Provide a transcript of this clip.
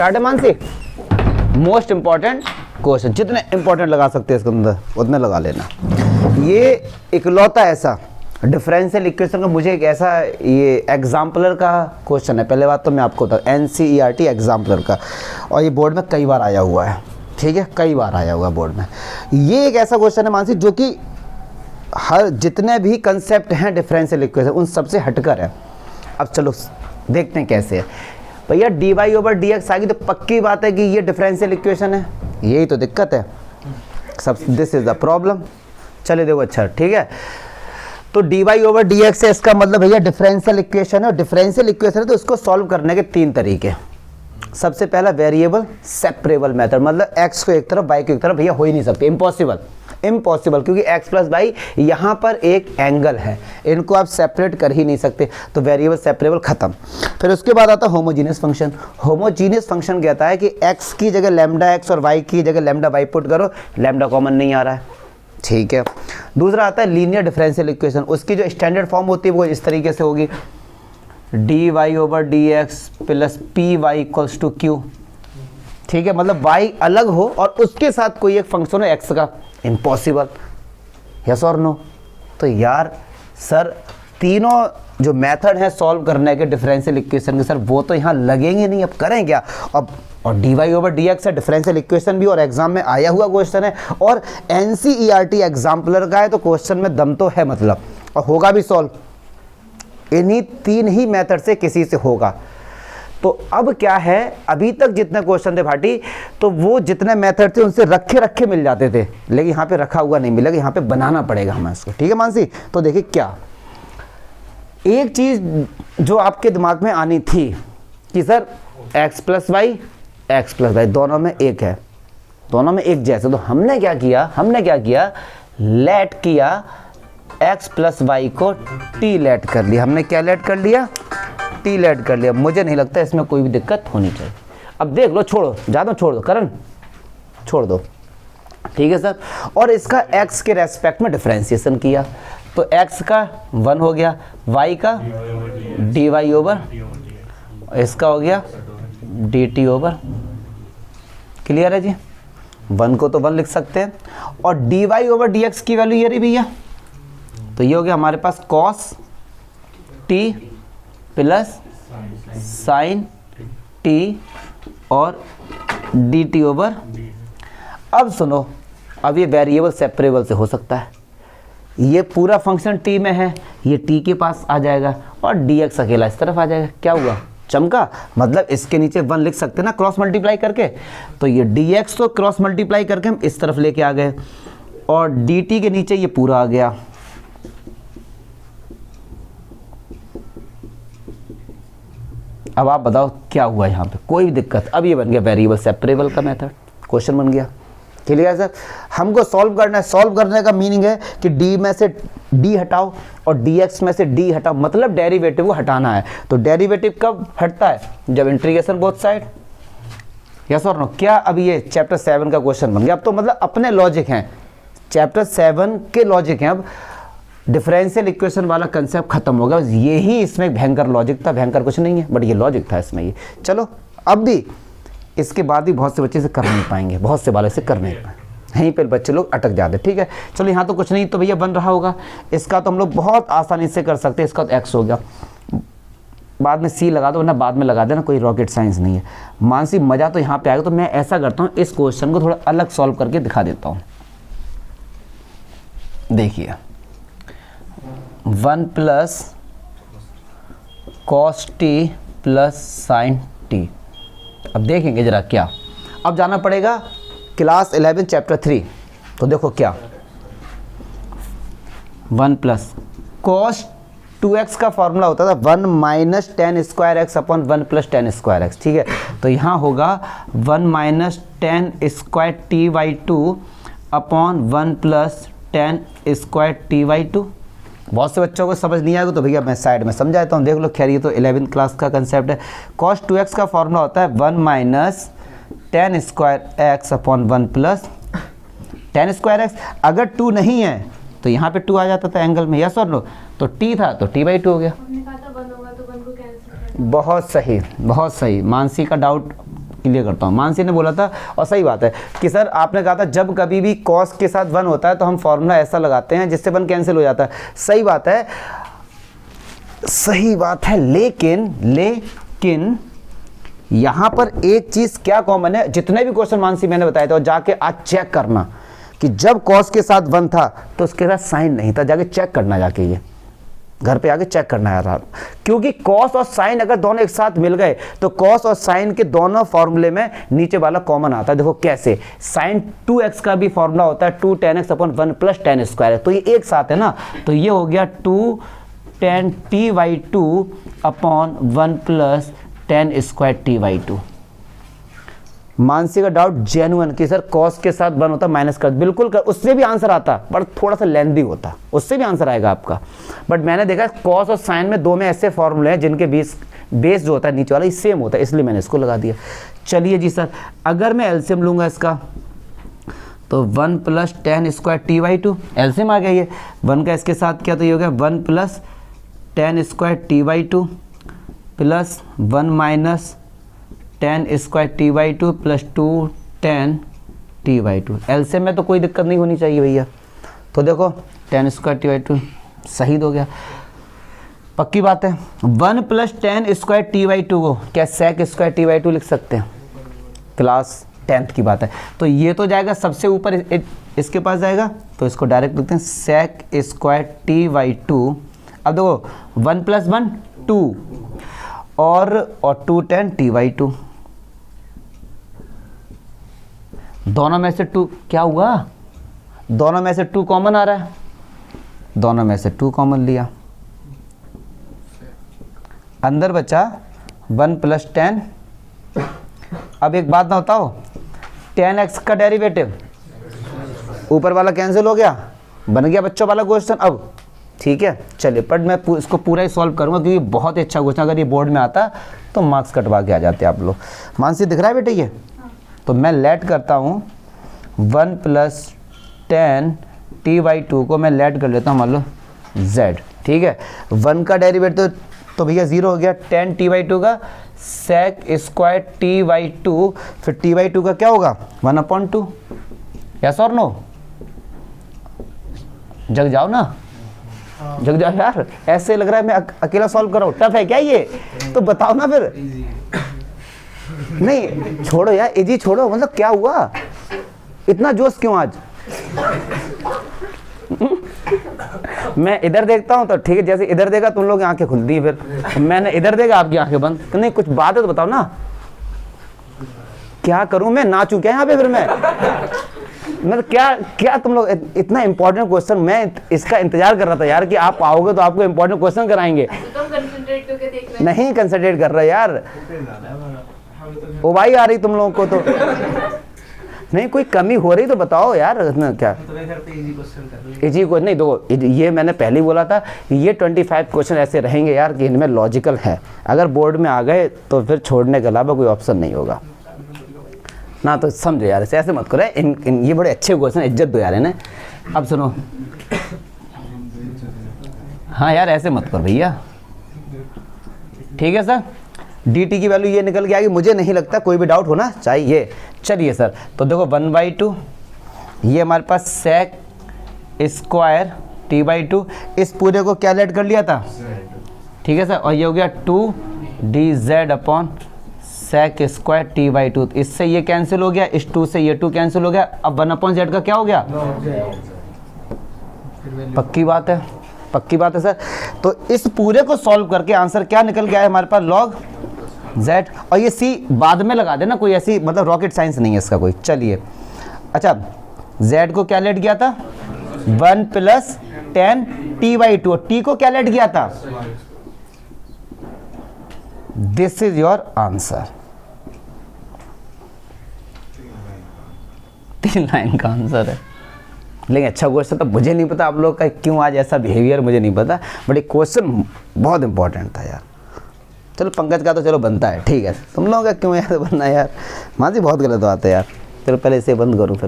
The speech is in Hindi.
स्टार्ट है मानसी। मोस्ट इंपॉर्टेंट क्वेश्चन, जितने इंपॉर्टेंट लगा सकते हैं इसके अंदर उतने लगा लेना। ये इकलौता ऐसा डिफरेंशियल इक्वेशन का मुझे एक ऐसा ये एग्जाम्पलर का क्वेश्चन है। पहले बात तो मैं आपको बताऊँ, NCERT एग्जाम्पलर का, और ये बोर्ड में कई बार आया हुआ है, ठीक है, कई बार आया हुआ है बोर्ड में। ये एक ऐसा क्वेश्चन है मानसी जो कि हर जितने भी कंसेप्ट हैं डिफरेंशियल इक्वेशन उन सबसे हटकर है। अब चलो देखते हैं कैसे है। भैया dy/dx आ गई तो पक्की बात है कि ये डिफरेंशियल इक्वेशन है, यही तो दिक्कत है सब, दिस इज द प्रॉब्लम। चलिए देखो, अच्छा ठीक है, तो dy/dx है, इसका मतलब भैया डिफरेंशियल इक्वेशन है। डिफरेंशियल इक्वेशन है तो इसको सॉल्व करने के तीन तरीके। सबसे पहला वेरिएबल सेपरेबल मेथड, मतलब x को एक तरफ y को एक तरफ, भैया हो ही नहीं सकते, इम्पॉसिबल, इम्पॉसिबल, क्योंकि x प्लस वाई यहाँ पर एक एंगल है, इनको आप सेपरेट कर ही नहीं सकते, तो वेरिएबल सेपरेबल खत्म। फिर उसके बाद आता है होमोजीनियस फंक्शन। होमोजीनियस फंक्शन कहता है कि x की जगह लैम्डा x और y की जगह लैम्डा y पुट करो, लैम्डा कॉमन नहीं आ रहा है, ठीक है। दूसरा आता है लीनियर डिफरेंशियल इक्वेशन, उसकी जो स्टैंडर्ड फॉर्म होती है वो इस तरीके से होगी, dy/dx plus py equals to q, ठीक है, मतलब y अलग हो और उसके साथ कोई एक फंक्शन हो x का, इम्पॉसिबल, यस और नो। तो यार सर तीनों जो मेथड है सॉल्व करने के डिफरेंशियल इक्वेशन के, सर वो तो यहाँ लगेंगे नहीं, अब करें क्या। अब और dy/dx है डिफरेंशियल इक्वेशन भी, और एग्जाम में आया हुआ क्वेश्चन है, और NCERT एग्जाम्पलर का है, तो क्वेश्चन में दम तो है मतलब, और होगा भी सॉल्व, इन्हीं तीन ही मेथड से किसी से होगा। तो अब क्या है, अभी तक जितने क्वेश्चन थे भाटी, तो वो जितने मेथड थे उनसे रखे रखे मिल जाते थे, लेकिन यहाँ पे रखा हुआ नहीं मिलेगा, यहाँ पे बनाना पड़ेगा हमें इसको, ठीक है मानसी। तो देखिए क्या एक चीज जो आपके दिमाग में आनी थी कि सर x प्लस वाई दोनों में एक है, दोनों में एक जैसे, तो हमने क्या किया, लेट किया x प्लस वाई को t लेट कर लिया। हमने क्या लेट कर लिया, t लेट कर लिया। मुझे नहीं लगता इसमें कोई भी दिक्कत होनी चाहिए। अब देख लो, छोड़ो ज़्यादा, छोड़ दो करण, छोड़ दो, ठीक है सर। और इसका x के रेस्पेक्ट में डिफरेंशिएशन किया, तो x का 1 हो गया, y का dy ओवर, इसका हो गया dt ओवर, क्लियर है जी। 1 को तो 1 लिख सकते हैं, और dy ओवर dx की वैल्यू ये रही भैया, तो ये हो गया हमारे पास cos t plus sign t और dt ओवर। अब सुनो, अब ये वेरिएबल सेपरेबल से हो सकता है, ये पूरा फंक्शन t में है, ये t के पास आ जाएगा और dx अकेला इस तरफ आ जाएगा। क्या हुआ, चमका, मतलब इसके नीचे 1 लिख सकते हैं ना क्रॉस मल्टीप्लाई करके, तो ये dx तो क्रॉस मल्टीप्लाई करके हम इस तरफ लेके आ गए, और dt के नीचे ये पूरा आ गया। अब आप बताओ क्या हुआ यहाँ पे, कोई भी दिक्कत। अब ये बन गया वेरिएबल सेपरेबल का मेथड, क्वेश्चन बन गया, क्लियर सर। हमको सॉल्व करना है, सॉल्व करने का मीनिंग है कि d में से d हटाओ और dx में से d हटाओ, मतलब डेरिवेटिव को हटाना है। तो डेरिवेटिव कब हटता है, जब इंटीग्रेशन बोथ साइड, यस और नो। क्या अभी ये चैप्टर 7 का क्वेश्चन बन गया। अब तो मतलब अपने लॉजिक हैं, चैप्टर 7 के लॉजिक हैं। अब डिफरेंशियल इक्वेशन वाला कंसेप्ट खत्म हो गया, यही इसमें भयंकर लॉजिक था, भयंकर कुछ नहीं है बट ये लॉजिक था इसमें ये। चलो अब भी इसके बाद भी बहुत से बच्चे से कर नहीं पाएंगे, बहुत से वाले से कर नहीं पाएंगे, यहीं पर बच्चे लोग अटक जाते, ठीक है। चलो यहाँ तो कुछ नहीं, तो भैया बन रहा होगा, इसका तो हम लोग बहुत आसानी से कर सकते हैं। इसका तो x हो गया, बाद में c लगा दो, वरना बाद में लगा देना, कोई रॉकेट साइंस नहीं है। मानसी मज़ा तो यहाँ पे आएगा। तो मैं ऐसा करता हूँ, इस क्वेश्चन को थोड़ा अलग सॉल्व करके दिखा देता हूँ। देखिए 1 plus cos T plus sign T. अब देखेंगे जरा क्या, अब जाना पड़ेगा क्लास 11 चैप्टर 3। तो देखो क्या, 1 प्लस कॉस 2x का फॉर्मूला होता था 1 minus ten square x upon 1 plus ten square x, ठीक है। तो यहाँ होगा 1 minus ten square T by 2 upon 1 plus ten square T by 2। बहुत से बच्चों को समझ नहीं आएगा तो भैया मैं साइड में समझाता हूँ, देख लो। खैर ये तो 11th क्लास का कंसेप्ट है। cos 2x का फॉर्मूला होता है 1 minus ten square x upon 1 plus ten square x. अगर 2 नहीं है तो यहाँ पे 2 आ जाता था एंगल में, यस और नो। तो t था तो t बाई 2 हो गया। हमने कहा था 1 होगा तो 1 को कैंसिल कर। बहुत सही, बहुत सही। मानसी का डाउट क्लियर करता हूँ। मानसी ने बोला था और सही बात है कि सर आपने कहा था जब कभी भी कॉस के साथ 1 होता है तो हम फॉर्मूला ऐसा लगाते हैं जिससे 1 कैंसिल हो जाता है। सही बात है, सही बात है, लेकिन यहाँ पर एक चीज़ क्या कॉमन है, जितने भी क्वेश्चन मानसी मैंने बताए थे और जाके आज चेक करना कि जब कॉस के साथ 1 था तो उसके साथ साइन नहीं था, जाके चेक करना, जाके ये घर पे आके चेक करना है यार, क्योंकि कॉस और साइन अगर दोनों एक साथ मिल गए तो कॉस और साइन के दोनों फॉर्मूले में नीचे वाला कॉमन आता है। देखो कैसे, साइन 2x का भी फॉर्मूला होता है 2 tan x upon 1 plus tan square है, तो ये एक साथ है ना, तो ये हो गया 2 tan t/2 upon 1 plus tan square t/2। Mansi का डाउट जेन्युइन कि सर कॉस के साथ 1 होता माइनस कर, बिल्कुल कर, उससे भी आंसर आता बट थोड़ा सा लेंथी होता, उससे भी आंसर आएगा आपका। बट मैंने देखा कॉस और साइन में दो में ऐसे फॉर्मूले हैं जिनके बेस जो होता है नीचे वाला सेम होता है, इसलिए मैंने इसको लगा दिया। चलिए जी सर, अगर मैं एलसीएम लूँगा इसका तो 1 plus tan square t/2, LCM आ गया ये 1 का इसके साथ क्या, तो ये हो गया 1 plus tan square t/2 plus 1 minus tan square t/2 plus 2 tan t/2। LCM में तो कोई दिक्कत नहीं होनी चाहिए भैया, तो देखो tan स्क्वायर t/2 सही हो गया, पक्की बात है। 1 प्लस tan स्क्वायर t/2 को क्या sec स्क्वायर t/2 लिख सकते हैं, क्लास 10th की बात है, तो ये तो जाएगा सबसे ऊपर इसके पास जाएगा, तो इसको डायरेक्ट लिखते हैं sec स्क्वायर t/2। अब देखो 1 प्लस 1 2 और 2 tan t/2, दोनों में से 2 क्या हुआ, दोनों में से 2 कॉमन आ रहा है, दोनों में से 2 कॉमन लिया, अंदर बचा 1 प्लस 10। अब एक बात ना बताओ, tan x का डेरिवेटिव ऊपर वाला कैंसिल हो गया, बन गया बच्चों वाला क्वेश्चन। अब ठीक है चलिए, बट मैं इसको पूरा ही सॉल्व करूंगा क्योंकि बहुत ही अच्छा क्वेश्चन, अगर ये बोर्ड में आता तो मार्क्स कटवा के आ जाते आप लोग। मानसी दिख रहा है बेटे ये, तो मैं लेट करता हूँ 1 प्लस tan t/2 को मैं लेट कर लेता हूँ मान लो z, ठीक है। 1 का डेरिवेटिव तो भैया 0 हो गया, tan t/2 का sec स्क्वायर t/2, फिर t/2 का क्या होगा 1/2, यस और नो, जग जाओ ना, जग जाओ यार, ऐसे लग रहा है मैं अकेला सॉल्व कर रहा हूँ, टफ है क्या ये, तो बताओ ना फिर। नहीं छोड़ो यार, इजी छोड़ो, मतलब क्या हुआ, इतना जोश क्यों आज। मैं इधर देखता हूँ तो ठीक है, जैसे इधर देखा तुम लोग की आंखें खुलती हैं, फिर मैंने इधर देखा आपकी आंखें बंद, नहीं कुछ बात है तो बताओ ना, क्या करूं मैं, नाचूं क्या यहाँ पे फिर मैं, मतलब क्या तुम लोग, इतना इंपॉर्टेंट क्वेश्चन, मैं इसका इंतजार कर रहा था यार कि आप आओगे तो आपको इंपॉर्टेंट क्वेश्चन कराएंगे। नहीं कंसंट्रेट कर रहा यार, ओ भाई आ रही तुम लोगों को तो नहीं, कोई कमी हो रही तो बताओ यार, क्या इजी क्वेश्चन नहीं, देखो ये मैंने पहले ही बोला था, ये 25 क्वेश्चन ऐसे रहेंगे यार कि इनमें लॉजिकल है, अगर बोर्ड में आ गए तो फिर छोड़ने के अलावा कोई ऑप्शन नहीं होगा ना, तो समझो यार, ऐसे मत करो, ये बड़े अच्छे क्वेश्चन, इज्जत दो यार इन्हें। अब सुनो, हाँ यार ऐसे मत करो भैया, ठीक है सर। dt की वैल्यू ये निकल के आएगी, मुझे नहीं लगता कोई भी डाउट होना चाहिए। चलिए सर, तो देखो 1/2 ये हमारे पास sec स्क्वायर t/2, इस पूरे को क्या लेट कर लिया था, ठीक है सर, और ये हो गया 2dz upon sec square t/2, इससे ये कैंसिल हो गया, इस 2 से ये 2 कैंसिल हो गया, अब 1/z का क्या हो गया, पक्की बात है, पक्की बात है सर। तो इस पूरे को सॉल्व करके आंसर क्या निकल गया है हमारे पास, log z, और ये c बाद में लगा देना, कोई ऐसी मतलब रॉकेट साइंस नहीं है इसका कोई। चलिए अच्छा, z को क्या लेट गया था 1 प्लस tan t/2, और t को क्या लेट गया था, this is your answer, 3 line का आंसर है। लेकिन अच्छा क्वेश्चन, तो मुझे नहीं पता आप लोग का क्यों आज ऐसा बिहेवियर, मुझे नहीं पता, बट ये क्वेश्चन बहुत इंपॉर्टेंट था यार। चलो पंकज का तो चलो बनता है, ठीक है, तुम लोगों का क्यों यार बनना है यार, माँ जी बहुत गलत बात है यार। चलो पहले इसे बंद करूँ फिर।